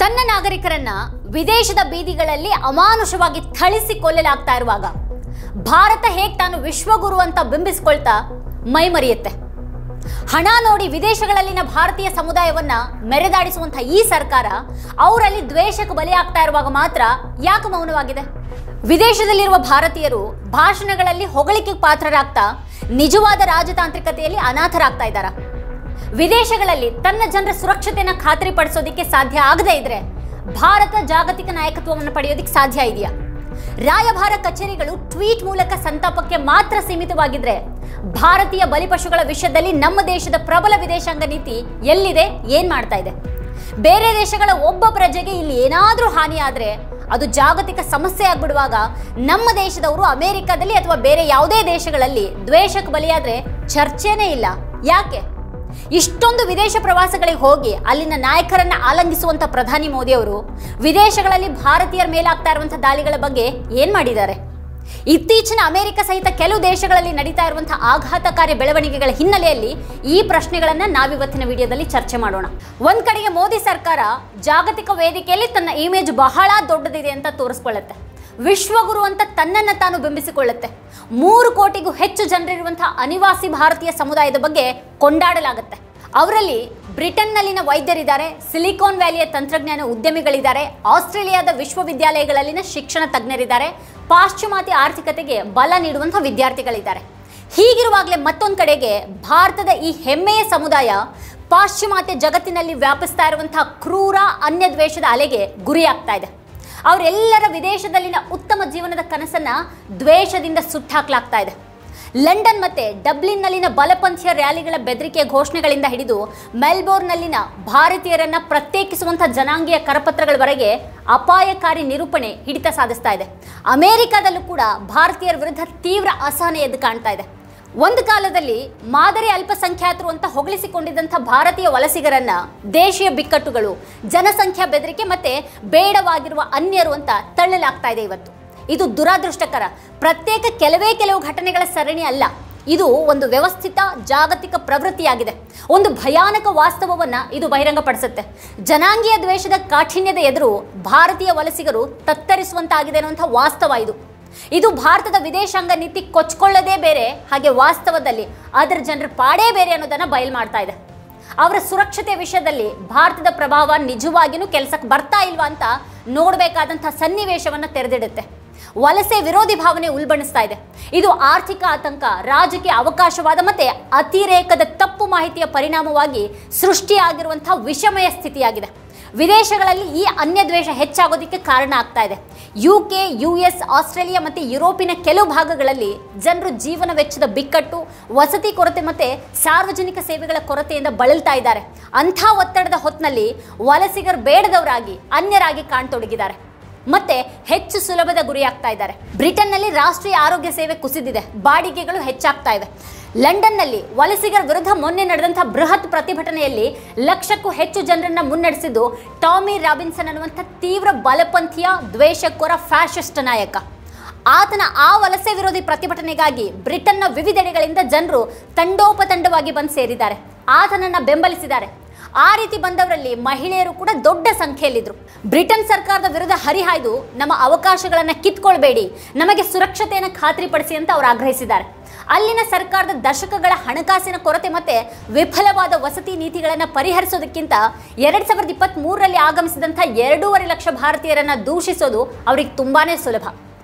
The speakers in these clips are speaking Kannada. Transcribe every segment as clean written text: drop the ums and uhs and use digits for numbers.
ತನ್ನ ನಾಗರಿಕರನ್ನ ವಿದೇಶದ ಬೀದಿಗಳಲ್ಲಿ ಅಮಾನುಷವಾಗಿ ಥಳಿಸಿ ಕೊಲ್ಲಲಾಗ್ತಾ ಇರುವಾಗ ಭಾರತ ಹೇಗೆ ತಾನು ವಿಶ್ವಗುರು ಅಂತ ಬಿಂಬಿಸಿಕೊಳ್ತಾ ಮೈಮರೆಯುತ್ತೆ. ಹಣ ನೋಡಿ ವಿದೇಶಗಳಲ್ಲಿನ ಭಾರತೀಯ ಸಮುದಾಯವನ್ನ ಮೆರೆದಾಡಿಸುವಂತಹ ಈ ಸರ್ಕಾರ ಅವರಲ್ಲಿ ದ್ವೇಷಕ್ಕೆ ಬಲಿಯಾಗ್ತಾ ಇರುವಾಗ ಮಾತ್ರ ಯಾಕೆ ಮೌನವಾಗಿದೆ? ವಿದೇಶದಲ್ಲಿರುವ ಭಾರತೀಯರು ಭಾಷಣಗಳಲ್ಲಿ ಹೊಗಳಿಕೆಗೆ ಪಾತ್ರರಾಗ್ತಾ ನಿಜವಾದ ರಾಜತಾಂತ್ರಿಕತೆಯಲ್ಲಿ ಅನಾಥರಾಗ್ತಾ ಇದ್ದಾರೆ. ವಿದೇಶಗಳಲ್ಲಿ ತನ್ನ ಜನರ ಸುರಕ್ಷತೆಯನ್ನು ಖಾತ್ರಿಪಡಿಸೋದಕ್ಕೆ ಸಾಧ್ಯ ಆಗದೇ ಇದ್ರೆ ಭಾರತ ಜಾಗತಿಕ ನಾಯಕತ್ವವನ್ನು ಪಡೆಯೋದಕ್ಕೆ ಸಾಧ್ಯ ಇದೆಯಾ? ರಾಯಭಾರ ಕಚೇರಿಗಳು ಟ್ವೀಟ್ ಮೂಲಕ ಸಂತಾಪಕ್ಕೆ ಮಾತ್ರ ಸೀಮಿತವಾಗಿದ್ರೆ ಭಾರತೀಯ ಬಲಿಪಶುಗಳ ವಿಷಯದಲ್ಲಿ ನಮ್ಮ ದೇಶದ ಪ್ರಬಲ ವಿದೇಶಾಂಗ ನೀತಿ ಎಲ್ಲಿದೆ, ಏನ್ ಮಾಡ್ತಾ ಇದೆ? ಬೇರೆ ದೇಶಗಳ ಒಬ್ಬ ಪ್ರಜೆಗೆ ಇಲ್ಲಿ ಏನಾದ್ರೂ ಹಾನಿ ಆದ್ರೆ ಅದು ಜಾಗತಿಕ ಸಮಸ್ಯೆ ಆಗ್ಬಿಡುವಾಗ ನಮ್ಮ ದೇಶದವರು ಅಮೆರಿಕದಲ್ಲಿ ಅಥವಾ ಬೇರೆ ಯಾವುದೇ ದೇಶಗಳಲ್ಲಿ ದ್ವೇಷಕ್ಕೆ ಬಲಿಯಾದ್ರೆ ಚರ್ಚೆನೇ ಇಲ್ಲ. ಯಾಕೆ? ಇಷ್ಟೊಂದು ವಿದೇಶ ಪ್ರವಾಸಗಳಿಗೆ ಹೋಗಿ ಅಲ್ಲಿನ ನಾಯಕರನ್ನ ಆಲಂಗಿಸುವಂತ ಪ್ರಧಾನಿ ಮೋದಿ ಅವರು ವಿದೇಶಗಳಲ್ಲಿ ಭಾರತೀಯರ ಮೇಲಾಗ್ತಾ ಇರುವಂತಹ ದಾಳಿಗಳ ಬಗ್ಗೆ ಏನ್ ಮಾಡಿದ್ದಾರೆ? ಇತ್ತೀಚಿನ ಅಮೆರಿಕ ಸಹಿತ ಕೆಲವು ದೇಶಗಳಲ್ಲಿ ನಡೀತಾ ಇರುವಂತಹ ಆಘಾತಕಾರಿ ಬೆಳವಣಿಗೆಗಳ ಹಿನ್ನೆಲೆಯಲ್ಲಿ ಈ ಪ್ರಶ್ನೆಗಳನ್ನ ನಾವಿವತ್ತಿನ ವಿಡಿಯೋದಲ್ಲಿ ಚರ್ಚೆ ಮಾಡೋಣ. ಒಂದ್ ಕಡೆಗೆ ಮೋದಿ ಸರ್ಕಾರ ಜಾಗತಿಕ ವೇದಿಕೆಯಲ್ಲಿ ತನ್ನ ಇಮೇಜ್ ಬಹಳ ದೊಡ್ಡದಿದೆ ಅಂತ ತೋರಿಸ್ಕೊಳ್ಳುತ್ತೆ. ವಿಶ್ವಗುರು ಅಂತ ತನ್ನನ್ನು ತಾನು ಬಿಂಬಿಸಿಕೊಳ್ಳುತ್ತೆ. 3 ಕೋಟಿಗೂ ಹೆಚ್ಚು ಜನರಿರುವಂತಹ ಅನಿವಾಸಿ ಭಾರತೀಯ ಸಮುದಾಯದ ಬಗ್ಗೆ ಕೊಂಡಾಡಲಾಗುತ್ತೆ. ಅವರಲ್ಲಿ ಬ್ರಿಟನ್ನಲ್ಲಿನ ವೈದ್ಯರಿದ್ದಾರೆ, ಸಿಲಿಕಾನ್ ವ್ಯಾಲಿಯ ತಂತ್ರಜ್ಞಾನ ಉದ್ಯಮಿಗಳಿದ್ದಾರೆ, ಆಸ್ಟ್ರೇಲಿಯಾದ ವಿಶ್ವವಿದ್ಯಾಲಯಗಳಲ್ಲಿನ ಶಿಕ್ಷಣ ತಜ್ಞರಿದ್ದಾರೆ, ಪಾಶ್ಚಿಮಾತ್ಯ ಆರ್ಥಿಕತೆಗೆ ಬಲ ನೀಡುವಂತಹ ವಿದ್ಯಾರ್ಥಿಗಳಿದ್ದಾರೆ. ಹೀಗಿರುವಾಗಲೇ ಮತ್ತೊಂದು ಕಡೆಗೆ ಭಾರತದ ಈ ಹೆಮ್ಮೆಯ ಸಮುದಾಯ ಪಾಶ್ಚಿಮಾತ್ಯ ಜಗತ್ತಿನಲ್ಲಿ ವ್ಯಾಪಿಸ್ತಾ ಇರುವಂತಹ ಕ್ರೂರ ಅನ್ಯದ್ವೇಷದ ಅಲೆಗೆ ಗುರಿಯಾಗ್ತಾ ಇದೆ. ಅವರೆಲ್ಲರ ವಿದೇಶದಲ್ಲಿನ ಉತ್ತಮ ಜೀವನದ ಕನಸನ್ನ ದ್ವೇಷದಿಂದ ಸುಟ್ಟಾಕ್ಲಾಗ್ತಾ ಇದೆ. ಲಂಡನ್ ಮತ್ತೆ ಡಬ್ಲಿನ್ನಲ್ಲಿನ ಬಲಪಂಥೀಯ ರ್ಯಾಲಿಗಳ ಬೆದರಿಕೆಯ ಘೋಷಣೆಗಳಿಂದ ಹಿಡಿದು ಮೆಲ್ಬೋರ್ನ್ನಲ್ಲಿನ ಭಾರತೀಯರನ್ನ ಪ್ರತ್ಯೇಕಿಸುವಂತಹ ಜನಾಂಗೀಯ ಕರಪತ್ರಗಳವರೆಗೆ ಅಪಾಯಕಾರಿ ನಿರೂಪಣೆ ಹಿಡಿತ ಸಾಧಿಸ್ತಾ ಇದೆ. ಅಮೆರಿಕದಲ್ಲೂ ಕೂಡ ಭಾರತೀಯರ ವಿರುದ್ಧ ತೀವ್ರ ಅಸಹನೆ ಎದ್ದು ಕಾಣ್ತಾ ಇದೆ. ಒಂದು ಕಾಲದಲ್ಲಿ ಮಾದರಿ ಅಲ್ಪಸಂಖ್ಯಾತರು ಅಂತ ಹೊಗಳಿಸಿಕೊಂಡಿದ್ದಂಥ ಭಾರತೀಯ ವಲಸಿಗರನ್ನ ದೇಶೀಯ ಬಿಕ್ಕಟ್ಟುಗಳು, ಜನಸಂಖ್ಯಾ ಬೆದರಿಕೆ ಮತ್ತೆ ಬೇಡವಾಗಿರುವ ಅನ್ಯರು ಅಂತ ತಳ್ಳಲಾಗ್ತಾ ಇದೆ. ಇವತ್ತು ಇದು ದುರಾದೃಷ್ಟಕರ. ಪ್ರತ್ಯೇಕ ಕೆಲವು ಘಟನೆಗಳ ಸರಣಿ ಅಲ್ಲ, ಇದು ಒಂದು ವ್ಯವಸ್ಥಿತ ಜಾಗತಿಕ ಪ್ರವೃತ್ತಿಯಾಗಿದೆ. ಒಂದು ಭಯಾನಕ ವಾಸ್ತವವನ್ನ ಇದು ಬಹಿರಂಗಪಡಿಸುತ್ತೆ. ಜನಾಂಗೀಯ ದ್ವೇಷದ ಕಾಠಿಣ್ಯದ ಎದುರು ಭಾರತೀಯ ವಲಸಿಗರು ತತ್ತರಿಸುವಂತಾಗಿದೆ ಅನ್ನುವಂಥ ವಾಸ್ತವ ಇದು ಭಾರತದ ವಿದೇಶಾಂಗ ನೀತಿ ಕೊಚ್ಕೊಳ್ಳೋದೇ ಬೇರೆ, ಹಾಗೆ ವಾಸ್ತವದಲ್ಲಿ ಅದರ ಜನರ ಪಾಡೇ ಬೇರೆ ಅನ್ನೋದನ್ನ ಬಯಲು ಮಾಡ್ತಾ ಇದೆ. ಅವರ ಸುರಕ್ಷತೆ ವಿಷಯದಲ್ಲಿ ಭಾರತದ ಪ್ರಭಾವ ನಿಜವಾಗಿಯೂ ಕೆಲಸಕ್ಕೆ ಬರ್ತಾ ಇಲ್ವಾ ಅಂತ ನೋಡಬೇಕಾದಂತಹ ಸನ್ನಿವೇಶವನ್ನ ತೆರೆದಿಡುತ್ತೆ. ವಲಸೆ ವಿರೋಧಿ ಭಾವನೆ ಉಲ್ಬಣಿಸ್ತಾ ಇದೆ. ಇದು ಆರ್ಥಿಕ ಆತಂಕ, ರಾಜಕೀಯ ಅವಕಾಶವಾದ ಮತ್ತೆ ಅತಿರೇಕದ ತಪ್ಪು ಮಾಹಿತಿಯ ಪರಿಣಾಮವಾಗಿ ಸೃಷ್ಟಿಯಾಗಿರುವಂತಹ ವಿಷಮಯ ಸ್ಥಿತಿಯಾಗಿದೆ. ವಿದೇಶಗಳಲ್ಲಿ ಈ ಅನ್ಯದ್ವೇಷ ಹೆಚ್ಚಾಗೋದಕ್ಕೆ ಕಾರಣ ಆಗ್ತಾ ಇದೆ. UK, US, ಆಸ್ಟ್ರೇಲಿಯಾ ಮತ್ತು ಯುರೋಪಿನ ಕೆಲವು ಭಾಗಗಳಲ್ಲಿ ಜನರು ಜೀವನ ವೆಚ್ಚದ ಬಿಕ್ಕಟ್ಟು, ವಸತಿ ಕೊರತೆ ಮತ್ತೆ ಸಾರ್ವಜನಿಕ ಸೇವೆಗಳ ಕೊರತೆಯಿಂದ ಬಳಲ್ತಾ ಇದ್ದಾರೆ. ಅಂಥ ಒತ್ತಡದ ಹೊತ್ತಿನಲ್ಲಿ ವಲಸಿಗರು ಬೇಡದವರಾಗಿ, ಅನ್ಯರಾಗಿ ಕಾಣ್ತೊಡಗಿದ್ದಾರೆ ಮತ್ತೆ ಹೆಚ್ಚು ಸುಲಭದ ಗುರಿಯಾಗ್ತಾ ಇದ್ದಾರೆ. ಬ್ರಿಟನ್ನಲ್ಲಿ ರಾಷ್ಟ್ರೀಯ ಆರೋಗ್ಯ ಸೇವೆ ಕುಸಿದಿದೆ, ಬಾಡಿಗೆಗಳು ಹೆಚ್ಚಾಗ್ತಾ ಇವೆ. ಲಂಡನ್ನಲ್ಲಿ ವಲಸಿಗರ ವಿರುದ್ಧ ಮೊನ್ನೆ ನಡೆದಂತಹ ಬೃಹತ್ ಪ್ರತಿಭಟನೆಯಲ್ಲಿ 1,00,000ಕ್ಕೂ ಹೆಚ್ಚು ಜನರನ್ನ ಮುನ್ನಡೆಸಿದ್ದು ಟಾಮಿ ರಾಬಿನ್ಸನ್ ಅನ್ನುವಂಥ ತೀವ್ರ ಬಲಪಂಥೀಯ ದ್ವೇಷಕೋರ ಫ್ಯಾಷಿಸ್ಟ್ ನಾಯಕ. ಆತನ ಆ ವಲಸೆ ವಿರೋಧಿ ಪ್ರತಿಭಟನೆಗಾಗಿ ಬ್ರಿಟನ್ನ ವಿವಿಧೆಡೆಗಳಿಂದ ಜನರು ತಂಡೋಪತಂಡವಾಗಿ ಬಂದು ಸೇರಿದ್ದಾರೆ, ಆತನನ್ನ ಬೆಂಬಲಿಸಿದ್ದಾರೆ. ಆ ರೀತಿ ಬಂದವರಲ್ಲಿ ಮಹಿಳೆಯರು ಕೂಡ ದೊಡ್ಡ ಸಂಖ್ಯೆಯಲ್ಲಿದ್ದರು. ಬ್ರಿಟನ್ ಸರ್ಕಾರದ ವಿರುದ್ಧ ಹರಿಹಾಯ್ದು ನಮ್ಮ ಅವಕಾಶಗಳನ್ನು ಕಿತ್ಕೊಳ್ಬೇಡಿ, ನಮಗೆ ಸುರಕ್ಷತೆಯನ್ನು ಖಾತ್ರಿಪಡಿಸಿ ಅಂತ ಅವರು ಆಗ್ರಹಿಸಿದ್ದಾರೆ. ಅಲ್ಲಿನ ಸರ್ಕಾರದ ದಶಕಗಳ ಹಣಕಾಸಿನ ಕೊರತೆ ಮತ್ತೆ ವಿಫಲವಾದ ವಸತಿ ನೀತಿಗಳನ್ನು ಪರಿಹರಿಸೋದಕ್ಕಿಂತ 2023ರಲ್ಲಿ ಆಗಮಿಸಿದಂಥ 2.5 ಲಕ್ಷ ಭಾರತೀಯರನ್ನ ದೂಷಿಸೋದು ಅವರಿಗೆ ತುಂಬಾನೇ ಸುಲಭ.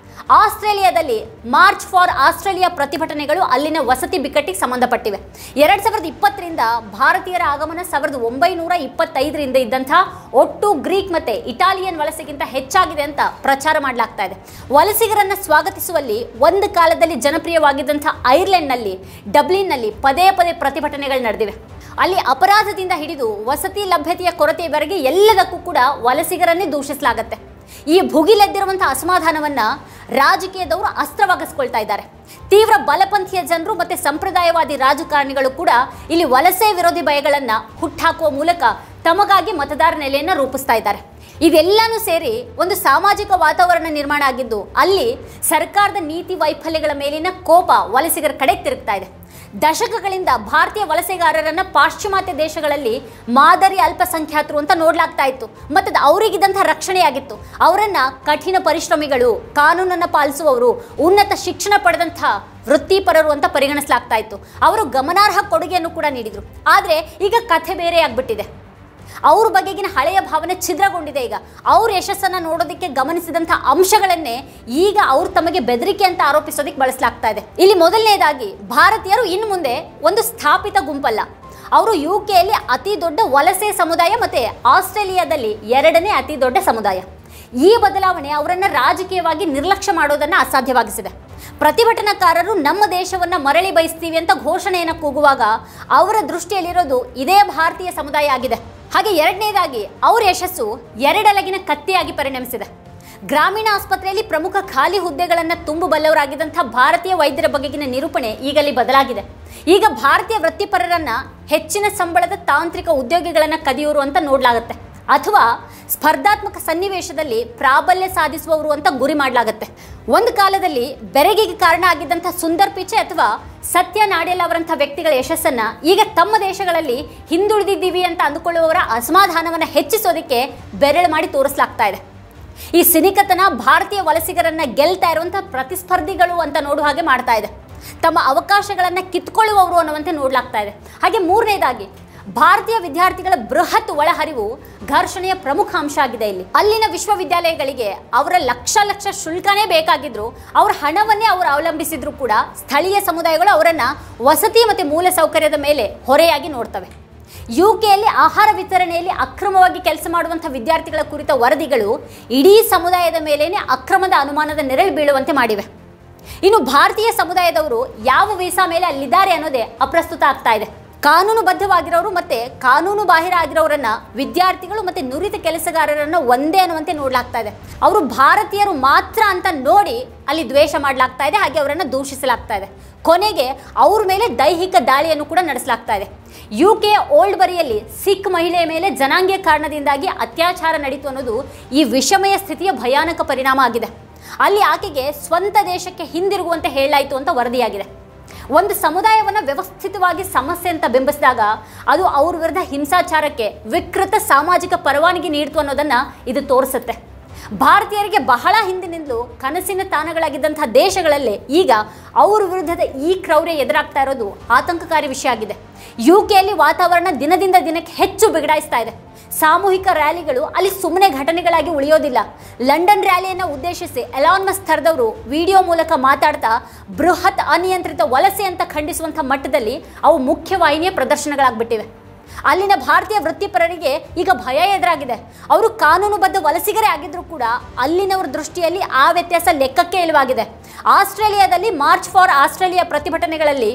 ಆಸ್ಟ್ರೇಲಿಯಾದಲ್ಲಿ ಮಾರ್ಚ್ ಫಾರ್ ಆಸ್ಟ್ರೇಲಿಯಾ ಪ್ರತಿಭಟನೆಗಳು ಅಲ್ಲಿನ ವಸತಿ ಬಿಕ್ಕಟ್ಟಿಗೆ ಸಂಬಂಧಪಟ್ಟಿವೆ. 2020ರಿಂದ ಭಾರತೀಯರ ಆಗಮನ 1925ರಿಂದ ಇದ್ದಂಥ ಒಟ್ಟು ಗ್ರೀಕ್ ಮತ್ತೆ ಇಟಾಲಿಯನ್ ವಲಸೆಗಿಂತ ಹೆಚ್ಚಾಗಿದೆ ಅಂತ ಪ್ರಚಾರ ಮಾಡಲಾಗ್ತಾ ಇದೆ. ವಲಸಿಗರನ್ನ ಸ್ವಾಗತಿಸುವಲ್ಲಿ ಒಂದು ಕಾಲದಲ್ಲಿ ಜನಪ್ರಿಯವಾಗಿದ್ದಂಥ ಐರ್ಲೆಂಡ್ನಲ್ಲಿ, ಡಬ್ಲಿನ್ನಲ್ಲಿ ಪದೇ ಪ್ರತಿಭಟನೆಗಳು ನಡೆದಿವೆ. ಅಲ್ಲಿ ಅಪರಾಧದಿಂದ ಹಿಡಿದು ವಸತಿ ಲಭ್ಯತೆಯ ಕೊರತೆಯವರೆಗೆ ಎಲ್ಲದಕ್ಕೂ ಕೂಡ ವಲಸಿಗರನ್ನೇ ದೂಷಿಸಲಾಗುತ್ತೆ. ಈ ಭುಗಿಲೆದ್ದಿರುವಂತಹ ಅಸಮಾಧಾನವನ್ನ ರಾಜಕೀಯದವರು ಅಸ್ತ್ರವಾಗಿಸ್ಕೊಳ್ತಾ ಇದ್ದಾರೆ. ತೀವ್ರ ಬಲಪಂಥೀಯ ಜನರು ಮತ್ತೆ ಸಂಪ್ರದಾಯವಾದಿ ರಾಜಕಾರಣಿಗಳು ಕೂಡ ಇಲ್ಲಿ ವಲಸೆ ವಿರೋಧಿ ಭಯಗಳನ್ನ ಹುಟ್ಟಾಕುವ ಮೂಲಕ ತಮಗಾಗಿ ಮತದಾರ ನೆಲೆಯನ್ನ ರೂಪಿಸ್ತಾ ಇದ್ದಾರೆ. ಇದೆಲ್ಲಾನು ಸೇರಿ ಒಂದು ಸಾಮಾಜಿಕ ವಾತಾವರಣ ನಿರ್ಮಾಣ ಆಗಿದ್ದು ಅಲ್ಲಿ ಸರ್ಕಾರದ ನೀತಿ ವೈಫಲ್ಯಗಳ ಮೇಲಿನ ಕೋಪ ವಲಸಿಗರ ಕಡೆ ತಿರುಗ್ತಾ ಇದೆ. ದಶಕಗಳಿಂದ ಭಾರತೀಯ ವಲಸೆಗಾರರನ್ನ ಪಾಶ್ಚಿಮಾತ್ಯ ದೇಶಗಳಲ್ಲಿ ಮಾದರಿ ಅಲ್ಪಸಂಖ್ಯಾತರು ಅಂತ ನೋಡ್ಲಾಗ್ತಾ ಇತ್ತು. ಮತ್ತು ಅವರಿಗಿದ್ದಂಥ ರಕ್ಷಣೆಯಾಗಿತ್ತು. ಅವರನ್ನ ಕಠಿಣ ಪರಿಶ್ರಮಿಗಳು, ಕಾನೂನನ್ನು ಪಾಲಿಸುವವರು, ಉನ್ನತ ಶಿಕ್ಷಣ ಪಡೆದಂಥ ವೃತ್ತಿಪರರು ಅಂತ ಪರಿಗಣಿಸಲಾಗ್ತಾ ಇತ್ತು. ಅವರು ಗಮನಾರ್ಹ ಕೊಡುಗೆಯನ್ನು ಕೂಡ ನೀಡಿದರು. ಆದರೆ ಈಗ ಕಥೆ ಬೇರೆ ಆಗ್ಬಿಟ್ಟಿದೆ. ಅವ್ರ ಬಗೆಗಿನ ಹಳೆಯ ಭಾವನೆ ಛಿದ್ರಗೊಂಡಿದೆ. ಈಗ ಅವ್ರ ಯಶಸ್ಸನ್ನು ನೋಡೋದಕ್ಕೆ ಗಮನಿಸಿದಂಥ ಅಂಶಗಳನ್ನೇ ಈಗ ಅವ್ರು ತಮಗೆ ಬೆದರಿಕೆ ಅಂತ ಆರೋಪಿಸೋದಕ್ಕೆ ಬಳಸಲಾಗ್ತಾ ಇದೆ. ಇಲ್ಲಿ ಮೊದಲನೇದಾಗಿ, ಭಾರತೀಯರು ಇನ್ನು ಮುಂದೆ ಒಂದು ಸ್ಥಾಪಿತ ಗುಂಪಲ್ಲ. ಅವರು ಯುಕೆಯಲ್ಲಿ ಅತಿ ದೊಡ್ಡ ವಲಸೆ ಸಮುದಾಯ ಮತ್ತು ಆಸ್ಟ್ರೇಲಿಯಾದಲ್ಲಿ 2ನೇ ಅತಿ ದೊಡ್ಡ ಸಮುದಾಯ. ಈ ಬದಲಾವಣೆ ಅವರನ್ನು ರಾಜಕೀಯವಾಗಿ ನಿರ್ಲಕ್ಷ್ಯ ಮಾಡೋದನ್ನು ಅಸಾಧ್ಯವಾಗಿಸಿದೆ. ಪ್ರತಿಭಟನಾಕಾರರು ನಮ್ಮ ದೇಶವನ್ನು ಮರಳಿ ಬಯಸ್ತೀವಿ ಅಂತ ಘೋಷಣೆಯನ್ನು ಕೂಗುವಾಗ ಅವರ ದೃಷ್ಟಿಯಲ್ಲಿರೋದು ಇದೇ ಭಾರತೀಯ ಸಮುದಾಯ ಆಗಿದೆ. ಹಾಗೆ ಎರಡನೇದಾಗಿ, ಅವರ ಯಶಸ್ಸು ಎರಡಲಗಿನ ಕತ್ತಿಯಾಗಿ ಪರಿಣಮಿಸಿದೆ. ಗ್ರಾಮೀಣ ಆಸ್ಪತ್ರೆಯಲ್ಲಿ ಪ್ರಮುಖ ಖಾಲಿ ಹುದ್ದೆಗಳನ್ನು ತುಂಬಬಲ್ಲವರಾಗಿದ್ದಂಥ ಭಾರತೀಯ ವೈದ್ಯರ ಬಗೆಗಿನ ನಿರೂಪಣೆ ಈಗಲ್ಲಿ ಬದಲಾಗಿದೆ. ಈಗ ಭಾರತೀಯ ವೃತ್ತಿಪರರನ್ನ ಹೆಚ್ಚಿನ ಸಂಬಳದ ತಾಂತ್ರಿಕ ಉದ್ಯೋಗಿಗಳನ್ನು ಕದಿಯೋರು ಅಂತ ನೋಡಲಾಗುತ್ತೆ, ಅಥವಾ ಸ್ಪರ್ಧಾತ್ಮಕ ಸನ್ನಿವೇಶದಲ್ಲಿ ಪ್ರಾಬಲ್ಯ ಸಾಧಿಸುವವರು ಅಂತ ಗುರಿ ಮಾಡಲಾಗುತ್ತೆ. ಒಂದು ಕಾಲದಲ್ಲಿ ಬೆರಗಿಗೆ ಕಾರಣ ಆಗಿದ್ದಂಥ ಸುಂದರ್ ಪಿಚೆ ಅಥವಾ ಸತ್ಯ ನಾಡೆಲ್ ಅವರಂಥ ವ್ಯಕ್ತಿಗಳ ಯಶಸ್ಸನ್ನ ಈಗ ತಮ್ಮ ದೇಶಗಳಲ್ಲಿ ಹಿಂದುಳಿದಿದ್ದೀವಿ ಅಂತ ಅಂದುಕೊಳ್ಳುವವರ ಅಸಮಾಧಾನವನ್ನು ಹೆಚ್ಚಿಸೋದಕ್ಕೆ ಬೆರಳು ಮಾಡಿ ತೋರಿಸಲಾಗ್ತಾ ಇದೆ. ಈ ಸಿನಿಕತನ ಭಾರತೀಯ ವಲಸಿಗರನ್ನ ಗೆಲ್ತಾ ಇರುವಂಥ ಪ್ರತಿಸ್ಪರ್ಧಿಗಳು ಅಂತ ನೋಡುವ ಹಾಗೆ ಮಾಡ್ತಾ ಇದೆ. ತಮ್ಮ ಅವಕಾಶಗಳನ್ನು ಕಿತ್ಕೊಳ್ಳುವವರು ಅನ್ನುವಂತೆ ನೋಡಲಾಗ್ತಾ ಇದೆ. ಹಾಗೆ ಮೂರನೇದಾಗಿ, ಭಾರತೀಯ ವಿದ್ಯಾರ್ಥಿಗಳ ಬೃಹತ್ ಒಳಹರಿವು ಘರ್ಷಣೆಯ ಪ್ರಮುಖ ಅಂಶ ಆಗಿದೆ. ಇಲ್ಲಿ ಅಲ್ಲಿನ ವಿಶ್ವವಿದ್ಯಾಲಯಗಳಿಗೆ ಅವರ ಲಕ್ಷ ಶುಲ್ಕನೇ ಬೇಕಾಗಿದ್ರು, ಅವರ ಹಣವನ್ನೇ ಅವರು ಅವಲಂಬಿಸಿದ್ರು ಕೂಡ ಸ್ಥಳೀಯ ಸಮುದಾಯಗಳು ಅವರನ್ನು ವಸತಿ ಮತ್ತು ಮೂಲ ಸೌಕರ್ಯದ ಮೇಲೆ ಹೊರೆಯಾಗಿ ನೋಡ್ತವೆ. ಯುಕೆಯಲ್ಲಿ ಆಹಾರ ವಿತರಣೆಯಲ್ಲಿ ಅಕ್ರಮವಾಗಿ ಕೆಲಸ ಮಾಡುವಂಥ ವಿದ್ಯಾರ್ಥಿಗಳ ಕುರಿತ ವರದಿಗಳು ಇಡೀ ಸಮುದಾಯದ ಮೇಲೇನೆ ಅಕ್ರಮದ ಅನುಮಾನದ ನೆರಳು ಬೀಳುವಂತೆ ಮಾಡಿವೆ. ಇನ್ನು ಭಾರತೀಯ ಸಮುದಾಯದವರು ಯಾವ ವೀಸಾ ಮೇಲೆ ಅಲ್ಲಿದ್ದಾರೆ ಅನ್ನೋದೇ ಅಪ್ರಸ್ತುತ ಆಗ್ತಾ ಇದೆ. ಕಾನೂನುಬದ್ಧವಾಗಿರೋರು ಮತ್ತೆ ಕಾನೂನು ಬಾಹಿರ ಆಗಿರೋರನ್ನ ವಿದ್ಯಾರ್ಥಿಗಳು ಮತ್ತೆ ನುರಿತ ಕೆಲಸಗಾರರನ್ನ ಒಂದೇ ಅನ್ನುವಂತೆ ನೋಡಲಾಗ್ತಾ ಇದೆ. ಅವರು ಭಾರತೀಯರು ಮಾತ್ರ ಅಂತ ನೋಡಿ ಅಲ್ಲಿ ದ್ವೇಷ ಮಾಡಲಾಗ್ತಾ ಇದೆ, ಹಾಗೆ ಅವರನ್ನು ದೂಷಿಸಲಾಗ್ತಾ ಇದೆ. ಕೊನೆಗೆ ಅವ್ರ ಮೇಲೆ ದೈಹಿಕ ದಾಳಿಯನ್ನು ಕೂಡ ನಡೆಸಲಾಗ್ತಾ ಇದೆ. ಯುಕೆಯ ಓಲ್ಡ್ ಬರಿಯಲ್ಲಿ ಸಿಖ್ ಮಹಿಳೆಯ ಮೇಲೆ ಜನಾಂಗೀಯ ಕಾರಣದಿಂದಾಗಿ ಅತ್ಯಾಚಾರ ನಡೀತು ಅನ್ನೋದು ಈ ವಿಷಮಯ ಸ್ಥಿತಿಯ ಭಯಾನಕ ಪರಿಣಾಮ ಆಗಿದೆ. ಅಲ್ಲಿ ಆಕೆಗೆ ಸ್ವಂತ ದೇಶಕ್ಕೆ ಹಿಂದಿರುಗುವಂತೆ ಹೇಳಲಾಯಿತು ಅಂತ ವರದಿಯಾಗಿದೆ. ಒಂದು ಸಮುದಾಯವನ್ನು ವ್ಯವಸ್ಥಿತವಾಗಿ ಸಮಸ್ಯೆ ಅಂತ ಬಿಂಬಿಸಿದಾಗ ಅದು ಅವ್ರ ವಿರುದ್ಧ ಹಿಂಸಾಚಾರಕ್ಕೆ ವಿಕೃತ ಸಾಮಾಜಿಕ ಪರವಾನಗಿ ನೀಡಿತು ಅನ್ನೋದನ್ನು ಇದು ತೋರಿಸುತ್ತೆ. ಭಾರತೀಯರಿಗೆ ಬಹಳ ಹಿಂದಿನಿಂದಲೂ ಕನಸಿನ ತಾಣಗಳಾಗಿದ್ದಂಥ ದೇಶಗಳಲ್ಲೇ ಈಗ ಅವ್ರ ವಿರುದ್ಧದ ಈ ಕ್ರೌರ್ಯ ಎದುರಾಗ್ತಾ ಇರೋದು ಆತಂಕಕಾರಿ ವಿಷಯ ಆಗಿದೆ. ಯುಕೆಯಲ್ಲಿ ವಾತಾವರಣ ದಿನದಿಂದ ದಿನಕ್ಕೆ ಹೆಚ್ಚು ಬಿಗಡಾಯಿಸ್ತಾ ಇದೆ. ಸಾಮೂಹಿಕ ರ್ಯಾಲಿಗಳು ಅಲ್ಲಿ ಸುಮ್ಮನೆ ಘಟನೆಗಳಾಗಿ ಉಳಿಯೋದಿಲ್ಲ. ಲಂಡನ್ ರ್ಯಾಲಿಯನ್ನು ಉದ್ದೇಶಿಸಿ ಎಲಾನ್ ಮಸ್ಕ್ ಥರದವರು ವಿಡಿಯೋ ಮೂಲಕ ಮಾತಾಡ್ತಾ ಬೃಹತ್ ಅನಿಯಂತ್ರಿತ ವಲಸೆ ಅಂತ ಖಂಡಿಸುವಂಥ ಮಟ್ಟದಲ್ಲಿ ಅವು ಮುಖ್ಯವಾಹಿನಿಯ ಪ್ರದರ್ಶನಗಳಾಗ್ಬಿಟ್ಟಿವೆ. ಅಲ್ಲಿನ ಭಾರತೀಯ ವೃತ್ತಿಪರರಿಗೆ ಈಗ ಭಯ ಎದುರಾಗಿದೆ. ಅವರು ಕಾನೂನುಬದ್ಧ ವಲಸಿಗರೇ ಆಗಿದ್ರೂ ಕೂಡ ಅಲ್ಲಿನವರ ದೃಷ್ಟಿಯಲ್ಲಿ ಆ ವ್ಯತ್ಯಾಸ ಲೆಕ್ಕಕ್ಕೆ ಇಲ್ಲವಾಗಿದೆ. ಆಸ್ಟ್ರೇಲಿಯಾದಲ್ಲಿ ಮಾರ್ಚ್ ಫಾರ್ ಆಸ್ಟ್ರೇಲಿಯಾ ಪ್ರತಿಭಟನೆಗಳಲ್ಲಿ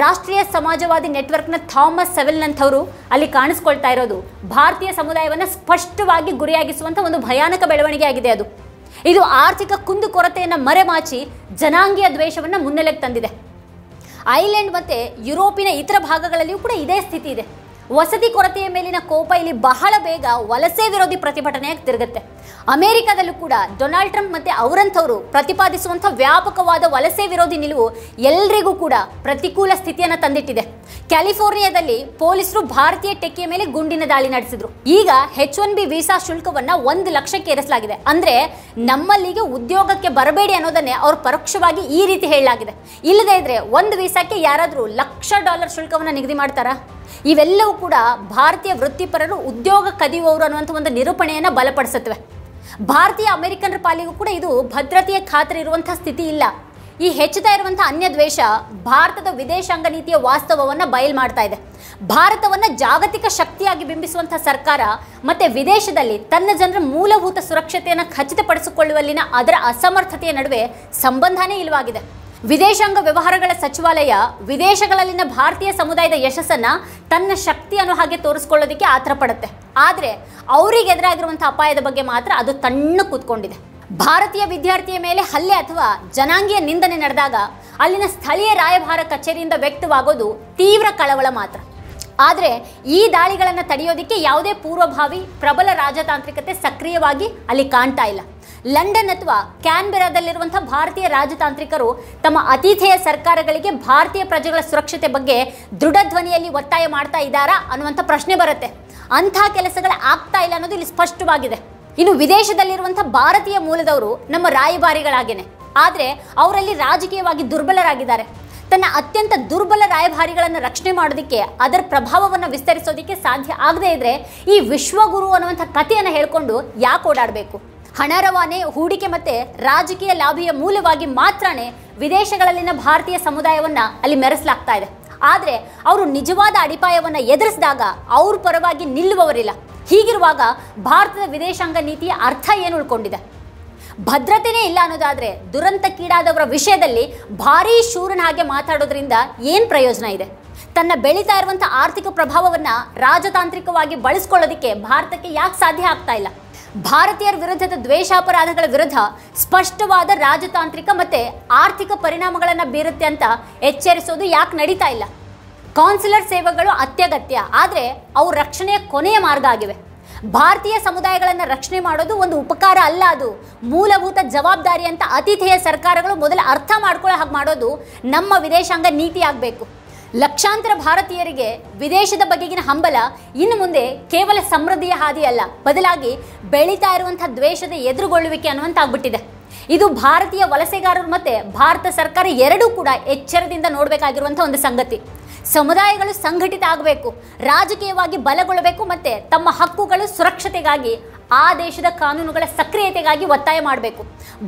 ರಾಷ್ಟ್ರೀಯ ಸಮಾಜವಾದಿ ನೆಟ್ವರ್ಕ್ನ ಥಾಮಸ್ ಸೆವೆಲ್ ಅಂಥವರು ಅಲ್ಲಿ ಕಾಣಿಸ್ಕೊಳ್ತಾ ಇರೋದು ಭಾರತೀಯ ಸಮುದಾಯವನ್ನು ಸ್ಪಷ್ಟವಾಗಿ ಗುರಿಯಾಗಿಸುವಂಥ ಒಂದು ಭಯಾನಕ ಬೆಳವಣಿಗೆ ಆಗಿದೆ. ಇದು ಆರ್ಥಿಕ ಕುಂದುಕೊರತೆಯನ್ನು ಮರೆಮಾಚಿ ಜನಾಂಗೀಯ ದ್ವೇಷವನ್ನು ಮುನ್ನೆಲೆಗೆ ತಂದಿದೆ. ಐಲ್ಯಾಂಡ್ ಮತ್ತು ಯುರೋಪಿನ ಇತರ ಭಾಗಗಳಲ್ಲಿಯೂ ಕೂಡ ಇದೇ ಸ್ಥಿತಿ ಇದೆ. ವಸತಿ ಕೊರತೆಯ ಮೇಲಿನ ಕೋಪ ಇಲ್ಲಿ ಬಹಳ ಬೇಗ ವಲಸೆ ವಿರೋಧಿ ಪ್ರತಿಭಟನೆಯಾಗಿ ತಿರುಗುತ್ತೆ. ಅಮೆರಿಕದಲ್ಲೂ ಕೂಡ ಡೊನಾಲ್ಡ್ ಟ್ರಂಪ್ ಮತ್ತು ಅವರಂಥವರು ಪ್ರತಿಪಾದಿಸುವಂಥ ವ್ಯಾಪಕವಾದ ವಲಸೆ ವಿರೋಧಿ ನಿಲುವು ಎಲ್ರಿಗೂ ಕೂಡ ಪ್ರತಿಕೂಲ ಸ್ಥಿತಿಯನ್ನು ತಂದಿಟ್ಟಿದೆ. ಕ್ಯಾಲಿಫೋರ್ನಿಯಾದಲ್ಲಿ ಪೊಲೀಸರು ಭಾರತೀಯ ಟೆಕ್ಕಿಯ ಮೇಲೆ ಗುಂಡಿನ ದಾಳಿ ನಡೆಸಿದ್ರು. ಈಗ H1B ವೀಸಾ ಶುಲ್ಕವನ್ನು 1 ಲಕ್ಷಕ್ಕೆ ಏರಿಸಲಾಗಿದೆ. ಅಂದರೆ ನಮ್ಮಲ್ಲಿಗೆ ಉದ್ಯೋಗಕ್ಕೆ ಬರಬೇಡಿ ಅನ್ನೋದನ್ನೇ ಅವರು ಪರೋಕ್ಷವಾಗಿ ಈ ರೀತಿ ಹೇಳಲಾಗಿದೆ. ಇಲ್ಲದೇ ಇದ್ರೆ ಒಂದು ವೀಸಾಕ್ಕೆ ಯಾರಾದರೂ $1,00,000 ಶುಲ್ಕವನ್ನು ನಿಗದಿ ಮಾಡ್ತಾರಾ? ಇವೆಲ್ಲವೂ ಕೂಡ ಭಾರತೀಯ ವೃತ್ತಿಪರರು ಉದ್ಯೋಗ ಕದಿಯುವವರು ಅನ್ನುವಂಥ ಒಂದು ನಿರೂಪಣೆಯನ್ನು ಬಲಪಡಿಸುತ್ತವೆ. ಭಾರತೀಯ ಅಮೆರಿಕನ್ನರ ಪಾಲಿಗೂ ಕೂಡ ಇದು ಭದ್ರತೆಯ ಖಾತರಿ ಇರುವಂಥ ಸ್ಥಿತಿ ಇಲ್ಲ. ಈ ಹೆಚ್ಚುತ್ತಾ ಇರುವಂಥ ಅನ್ಯ ದ್ವೇಷ ಭಾರತದ ವಿದೇಶಾಂಗ ನೀತಿಯ ವಾಸ್ತವವನ್ನು ಬಯಲು ಮಾಡ್ತಾ ಇದೆ. ಭಾರತವನ್ನು ಜಾಗತಿಕ ಶಕ್ತಿಯಾಗಿ ಬಿಂಬಿಸುವಂಥ ಸರ್ಕಾರ ಮತ್ತು ವಿದೇಶದಲ್ಲಿ ತನ್ನ ಜನರ ಮೂಲಭೂತ ಸುರಕ್ಷತೆಯನ್ನು ಖಚಿತಪಡಿಸಿಕೊಳ್ಳುವಲ್ಲಿನ ಅದರ ಅಸಮರ್ಥತೆಯ ನಡುವೆ ಸಂಬಂಧನೇ ಇಲ್ಲವಾಗಿದೆ. ವಿದೇಶಾಂಗ ವ್ಯವಹಾರಗಳ ಸಚಿವಾಲಯ ವಿದೇಶಗಳಲ್ಲಿನ ಭಾರತೀಯ ಸಮುದಾಯದ ಯಶಸ್ಸನ್ನು ತನ್ನ ಶಕ್ತಿ ಅನ್ನೋ ಹಾಗೆ ತೋರಿಸ್ಕೊಳ್ಳೋದಕ್ಕೆ ಆತರ ಪಡುತ್ತೆ. ಆದರೆ ಅವರಿಗೆ ಎದುರಾಗಿರುವಂಥ ಅಪಾಯದ ಬಗ್ಗೆ ಮಾತ್ರ ಅದು ತಣ್ಣ ಕೂತ್ಕೊಂಡಿದೆ. ಭಾರತೀಯ ವಿದ್ಯಾರ್ಥಿಯ ಮೇಲೆ ಹಲ್ಲೆ ಅಥವಾ ಜನಾಂಗೀಯ ನಿಂದನೆ ನಡೆದಾಗ ಅಲ್ಲಿನ ಸ್ಥಳೀಯ ರಾಯಭಾರ ಕಚೇರಿಯಿಂದ ವ್ಯಕ್ತವಾಗೋದು ತೀವ್ರ ಕಳವಳ ಮಾತ್ರ. ಆದರೆ ಈ ದಾಳಿಗಳನ್ನು ತಡೆಯೋದಕ್ಕೆ ಯಾವುದೇ ಪೂರ್ವಭಾವಿ ಪ್ರಬಲ ರಾಜತಾಂತ್ರಿಕತೆ ಸಕ್ರಿಯವಾಗಿ ಅಲ್ಲಿ ಕಾಣ್ತಾ ಇಲ್ಲ. ಲಂಡನ್ ಅಥವಾ ಕ್ಯಾನ್ಬೆರಾದಲ್ಲಿರುವಂತಹ ಭಾರತೀಯ ರಾಜತಾಂತ್ರಿಕರು ತಮ್ಮ ಅತಿಥೇಯ ಸರ್ಕಾರಗಳಿಗೆ ಭಾರತೀಯ ಪ್ರಜೆಗಳ ಸುರಕ್ಷತೆ ಬಗ್ಗೆ ದೃಢ ಧ್ವನಿಯಲ್ಲಿ ಒತ್ತಾಯ ಮಾಡ್ತಾ ಇದ್ದಾರಾ ಅನ್ನುವಂಥ ಪ್ರಶ್ನೆ ಬರುತ್ತೆ. ಅಂಥ ಕೆಲಸಗಳು ಆಗ್ತಾ ಇಲ್ಲ ಅನ್ನೋದು ಇಲ್ಲಿ ಸ್ಪಷ್ಟವಾಗಿದೆ. ಇನ್ನು ವಿದೇಶದಲ್ಲಿರುವಂತಹ ಭಾರತೀಯ ಮೂಲದವರು ನಮ್ಮ ರಾಯಭಾರಿಗಳಾಗೇನೆ, ಆದರೆ ಅವರಲ್ಲಿ ರಾಜಕೀಯವಾಗಿ ದುರ್ಬಲರಾಗಿದ್ದಾರೆ. ತನ್ನ ಅತ್ಯಂತ ದುರ್ಬಲ ರಾಯಭಾರಿಗಳನ್ನು ರಕ್ಷಣೆ ಮಾಡೋದಕ್ಕೆ, ಅದರ ಪ್ರಭಾವವನ್ನು ವಿಸ್ತರಿಸೋದಕ್ಕೆ ಸಾಧ್ಯ ಆಗದೇ ಇದ್ರೆ ಈ ವಿಶ್ವಗುರು ಅನ್ನುವಂಥ ಕಥೆಯನ್ನು ಹೇಳ್ಕೊಂಡು ಯಾಕೆ ಓಡಾಡಬೇಕು? ಹಣ ರವಾನೆ, ಹೂಡಿಕೆ ಮತ್ತೆ ರಾಜಕೀಯ ಲಾಭಿಯ ಮೂಲವಾಗಿ ಮಾತ್ರನೇ ವಿದೇಶಗಳಲ್ಲಿನ ಭಾರತೀಯ ಸಮುದಾಯವನ್ನ ಅಲ್ಲಿ ಮೆರೆಸಲಾಗ್ತಾ ಇದೆ. ಆದರೆ ಅವರು ನಿಜವಾದ ಅಡಿಪಾಯವನ್ನು ಎದುರಿಸಿದಾಗ ಅವ್ರ ಪರವಾಗಿ ನಿಲ್ಲುವವರಿಲ್ಲ. ಹೀಗಿರುವಾಗ ಭಾರತದ ವಿದೇಶಾಂಗ ನೀತಿಯ ಅರ್ಥ ಏನು ಉಳ್ಕೊಂಡಿದೆ? ಭದ್ರತೆನೇ ಇಲ್ಲ ಅನ್ನೋದಾದ್ರೆ ದುರಂತಕ್ಕೀಡಾದವರ ವಿಷಯದಲ್ಲಿ ಭಾರೀ ಶೂರನ ಹಾಗೆ ಮಾತಾಡೋದ್ರಿಂದ ಏನು ಪ್ರಯೋಜನ ಇದೆ? ತನ್ನ ಬೆಳೀತಾ ಇರುವಂಥ ಆರ್ಥಿಕ ಪ್ರಭಾವವನ್ನು ರಾಜತಾಂತ್ರಿಕವಾಗಿ ಬಳಸ್ಕೊಳ್ಳೋದಕ್ಕೆ ಭಾರತಕ್ಕೆ ಯಾಕೆ ಸಾಧ್ಯ ಆಗ್ತಾ ಇಲ್ಲ? ಭಾರತೀಯರ ವಿರುದ್ಧದ ದ್ವೇಷಾಪರಾಧಗಳ ವಿರುದ್ಧ ಸ್ಪಷ್ಟವಾದ ರಾಜತಾಂತ್ರಿಕ ಮತ್ತೆ ಆರ್ಥಿಕ ಪರಿಣಾಮಗಳನ್ನು ಬೀರುತ್ತೆ ಅಂತ ಎಚ್ಚರಿಸೋದು ಯಾಕೆ ನಡೀತಾ ಇಲ್ಲ? ಕಾನ್ಸುಲರ್ ಸೇವೆಗಳು ಅತ್ಯಗತ್ಯ, ಆದರೆ ಅವು ರಕ್ಷಣೆಯ ಕೊನೆಯ ಮಾರ್ಗ ಆಗಿವೆ. ಭಾರತೀಯ ಸಮುದಾಯಗಳನ್ನು ರಕ್ಷಣೆ ಮಾಡೋದು ಒಂದು ಉಪಕಾರ ಅಲ್ಲ, ಅದು ಮೂಲಭೂತ ಜವಾಬ್ದಾರಿ ಅಂತ ಅತಿಥೇಯ ಸರ್ಕಾರಗಳು ಮೊದಲು ಅರ್ಥ ಮಾಡ್ಕೊಳ್ಳೋ ಹಾಗೆ ಮಾಡೋದು ನಮ್ಮ ವಿದೇಶಾಂಗ ನೀತಿ ಆಗಬೇಕು. ಲಕ್ಷಾಂತರ ಭಾರತೀಯರಿಗೆ ವಿದೇಶದ ಬಗೆಗಿನ ಹಂಬಲ ಇನ್ನು ಮುಂದೆ ಕೇವಲ ಸಮೃದ್ಧಿಯ ಹಾದಿ ಅಲ್ಲ, ಬದಲಾಗಿ ಬೆಳೀತಾ ಇರುವಂತಹ ದ್ವೇಷದ ಎದುರುಗೊಳ್ಳುವಿಕೆ ಅನ್ನುವಂತಾಗ್ಬಿಟ್ಟಿದೆ. ಇದು ಭಾರತೀಯ ವಲಸೆಗಾರರು ಮತ್ತೆ ಭಾರತ ಸರ್ಕಾರ ಎರಡೂ ಕೂಡ ಎಚ್ಚರದಿಂದ ನೋಡಬೇಕಾಗಿರುವಂಥ ಒಂದು ಸಂಗತಿ. ಸಮುದಾಯಗಳು ಸಂಘಟಿತ ಆಗಬೇಕು, ರಾಜಕೀಯವಾಗಿ ಬಲಗೊಳ್ಳಬೇಕು ಮತ್ತೆ ತಮ್ಮ ಹಕ್ಕುಗಳು ಸುರಕ್ಷತೆಗಾಗಿ ಆ ದೇಶದ ಕಾನೂನುಗಳ ಸಕ್ರಿಯತೆಗಾಗಿ ಒತ್ತಾಯ ಮಾಡಬೇಕು.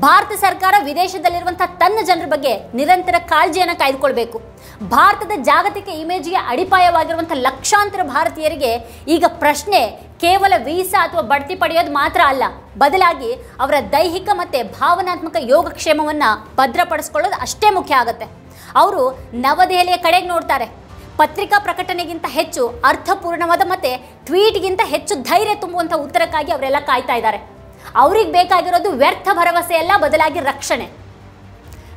ಭಾರತ ಸರ್ಕಾರ ವಿದೇಶದಲ್ಲಿರುವಂತಹ ತನ್ನ ಜನರ ಬಗ್ಗೆ ನಿರಂತರ ಕಾಳಜಿಯನ್ನು ಕಾಯ್ದುಕೊಳ್ಬೇಕು. ಭಾರತದ ಜಾಗತಿಕ ಇಮೇಜ್ಗೆ ಅಡಿಪಾಯವಾಗಿರುವಂಥ ಲಕ್ಷಾಂತರ ಭಾರತೀಯರಿಗೆ ಈಗ ಪ್ರಶ್ನೆ ಕೇವಲ ವೀಸಾ ಅಥವಾ ಬಡ್ತಿ ಪಡೆಯೋದು ಮಾತ್ರ ಅಲ್ಲ, ಬದಲಾಗಿ ಅವರ ದೈಹಿಕ ಮತ್ತು ಭಾವನಾತ್ಮಕ ಯೋಗಕ್ಷೇಮವನ್ನು ಭದ್ರಪಡಿಸ್ಕೊಳ್ಳೋದು ಅಷ್ಟೇ ಮುಖ್ಯ ಆಗುತ್ತೆ. ಅವರು ನವದೆಹಲಿಯ ಕಡೆಗೆ ನೋಡ್ತಾರೆ. ಪತ್ರಿಕಾ ಪ್ರಕಟಣೆಗಿಂತ ಹೆಚ್ಚು ಅರ್ಥಪೂರ್ಣವಾದ ಮತ್ತು ಟ್ವೀಟ್ಗಿಂತ ಹೆಚ್ಚು ಧೈರ್ಯ ತುಂಬುವಂಥ ಉತ್ತರಕ್ಕಾಗಿ ಅವರೆಲ್ಲ ಕಾಯ್ತಾ ಇದ್ದಾರೆ. ಅವ್ರಿಗೆ ಬೇಕಾಗಿರೋದು ವ್ಯರ್ಥ ಭರವಸೆ ಅಲ್ಲ, ಬದಲಾಗಿ ರಕ್ಷಣೆ.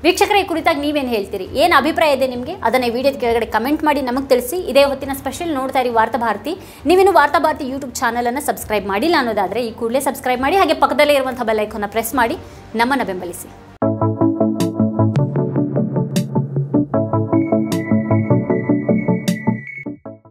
ವೀಕ್ಷಕರೇ, ಈ ಕುರಿತಾಗಿ ನೀವೇನು ಹೇಳ್ತೀರಿ? ಏನು ಅಭಿಪ್ರಾಯ ಇದೆ ನಿಮಗೆ? ಅದನ್ನು ವಿಡಿಯೋದ ಕೆಳಗಡೆ ಕಮೆಂಟ್ ಮಾಡಿ ನಮಗೆ ತಿಳಿಸಿ. ಇದೇ ಹೊತ್ತಿನ ಸ್ಪೆಷಲ್ ನೋಡ್ತಾ ಇರಿ ವಾರ್ತಾ ಭಾರತಿ. ನೀವೇನು ವಾರ್ತಾ ಭಾರತಿ ಯೂಟ್ಯೂಬ್ ಚಾನಲನ್ನು ಸಬ್ಸ್ಕ್ರೈಬ್ ಮಾಡಿಲ್ಲ ಅನ್ನೋದಾದರೆ ಈ ಕೂಡಲೇ ಸಬ್ಸ್ಕ್ರೈಬ್ ಮಾಡಿ, ಹಾಗೆ ಪಕ್ಕದಲ್ಲೇ ಇರುವಂಥ ಬೆಲ್ ಐಕಾನ್ನ ಪ್ರೆಸ್ ಮಾಡಿ ನಮ್ಮನ್ನು ಬೆಂಬಲಿಸಿ.